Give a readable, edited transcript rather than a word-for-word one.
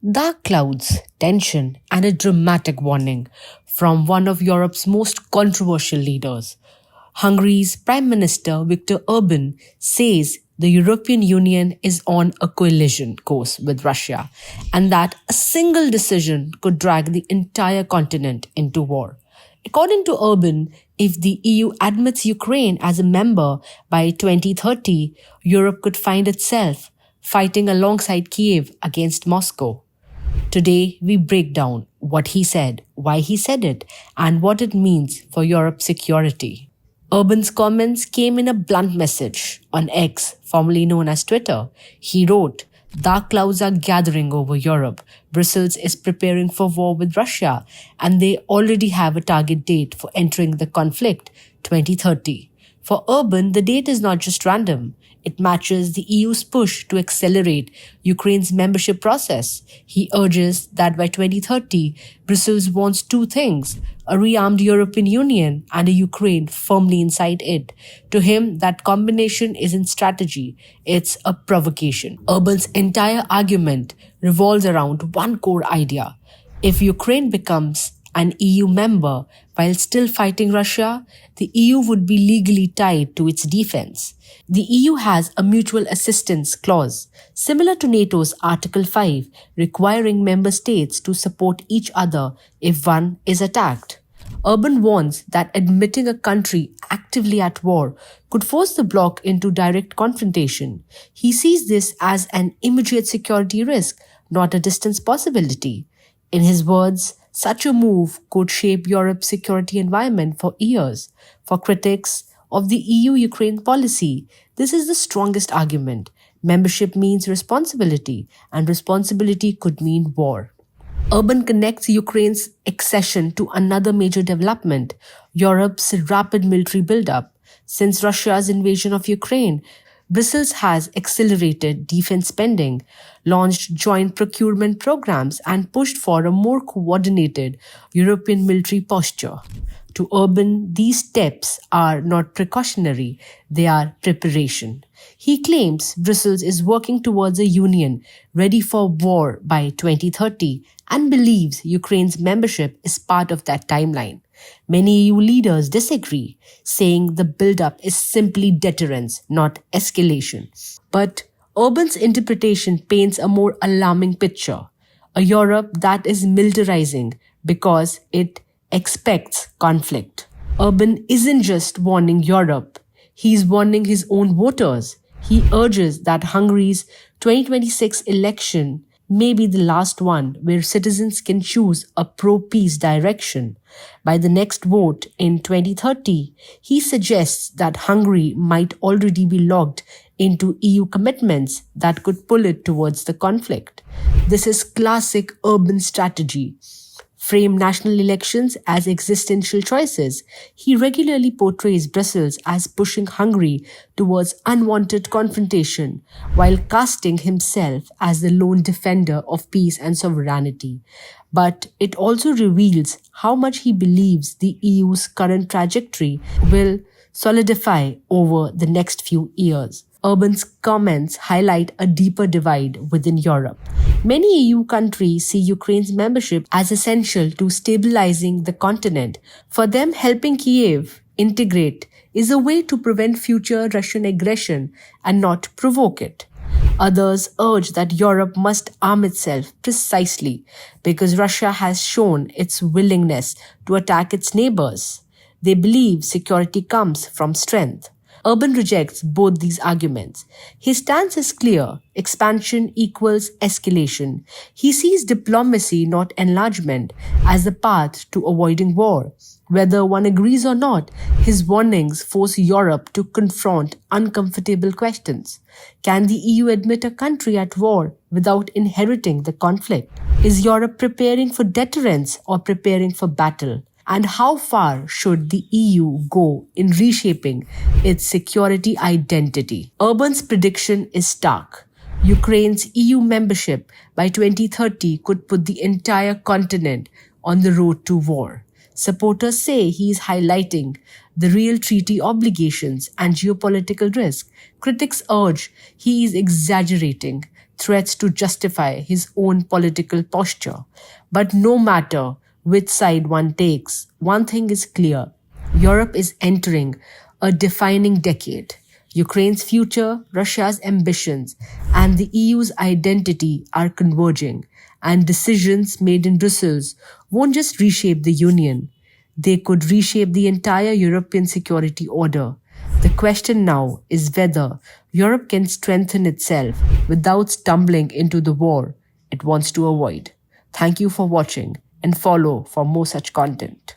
Dark clouds, tension, and a dramatic warning from one of Europe's most controversial leaders. Hungary's Prime Minister Viktor Orban says the European Union is on a coalition course with Russia and that a single decision could drag the entire continent into war. According to Orban, if the EU admits Ukraine as a member by 2030, Europe could find itself fighting alongside Kyiv against Moscow. Today, we break down what he said, why he said it, and what it means for Europe's security. Orban's comments came in a blunt message on X, formerly known as Twitter. He wrote, "Dark clouds are gathering over Europe. Brussels is preparing for war with Russia, and they already have a target date for entering the conflict, 2030. For Orban, the date is not just random. It matches the EU's push to accelerate Ukraine's membership process. He urges that by 2030, Brussels wants two things: a rearmed European Union and a Ukraine firmly inside it. To him, that combination isn't strategy, it's a provocation." Orban's entire argument revolves around one core idea. If Ukraine becomes an EU member while still fighting Russia, the EU would be legally tied to its defense. The EU has a mutual assistance clause, similar to NATO's Article 5, requiring member states to support each other if one is attacked. Orban warns that admitting a country actively at war could force the bloc into direct confrontation. He sees this as an immediate security risk, not a distant possibility. In his words, such a move could shape Europe's security environment for years. For critics of the EU-Ukraine policy, this is the strongest argument. Membership means responsibility, and responsibility could mean war. Orban connects Ukraine's accession to another major development, Europe's rapid military buildup. Since Russia's invasion of Ukraine, Brussels has accelerated defense spending, launched joint procurement programs, and pushed for a more coordinated European military posture. To Orban, these steps are not precautionary, they are preparation. He claims Brussels is working towards a union ready for war by 2030 and believes Ukraine's membership is part of that timeline. Many EU leaders disagree, saying the buildup is simply deterrence, not escalation. But Orban's interpretation paints a more alarming picture, a Europe that is militarizing because it expects conflict. Orban isn't just warning Europe, he's warning his own voters. He urges that Hungary's 2026 election may be the last one where citizens can choose a pro-peace direction. By the next vote in 2030, he suggests that Hungary might already be locked into EU commitments that could pull it towards the conflict. This is classic Orban strategy. Frame national elections as existential choices. He regularly portrays Brussels as pushing Hungary towards unwanted confrontation, while casting himself as the lone defender of peace and sovereignty. But it also reveals how much he believes the EU's current trajectory will solidify over the next few years. Orban's comments highlight a deeper divide within Europe. Many EU countries see Ukraine's membership as essential to stabilizing the continent. For them, helping Kyiv integrate is a way to prevent future Russian aggression and not provoke it. Others urge that Europe must arm itself precisely because Russia has shown its willingness to attack its neighbors. They believe security comes from strength. Orban rejects both these arguments. His stance is clear: expansion equals escalation. He sees diplomacy, not enlargement, as the path to avoiding war. Whether one agrees or not, his warnings force Europe to confront uncomfortable questions. Can the EU admit a country at war without inheriting the conflict? Is Europe preparing for deterrence or preparing for battle? And how far should the EU go in reshaping its security identity? Orban's prediction is stark. Ukraine's EU membership by 2030 could put the entire continent on the road to war. Supporters say he is highlighting the real treaty obligations and geopolitical risk. Critics urge he is exaggerating, threats to justify his own political posture. But no matter which side one takes, one thing is clear: Europe is entering a defining decade. Ukraine's future, Russia's ambitions, and the EU's identity are converging, and decisions made in Brussels won't just reshape the Union, they could reshape the entire European security order. The question now is whether Europe can strengthen itself without stumbling into the war it wants to avoid. Thank you for watching and follow for more such content.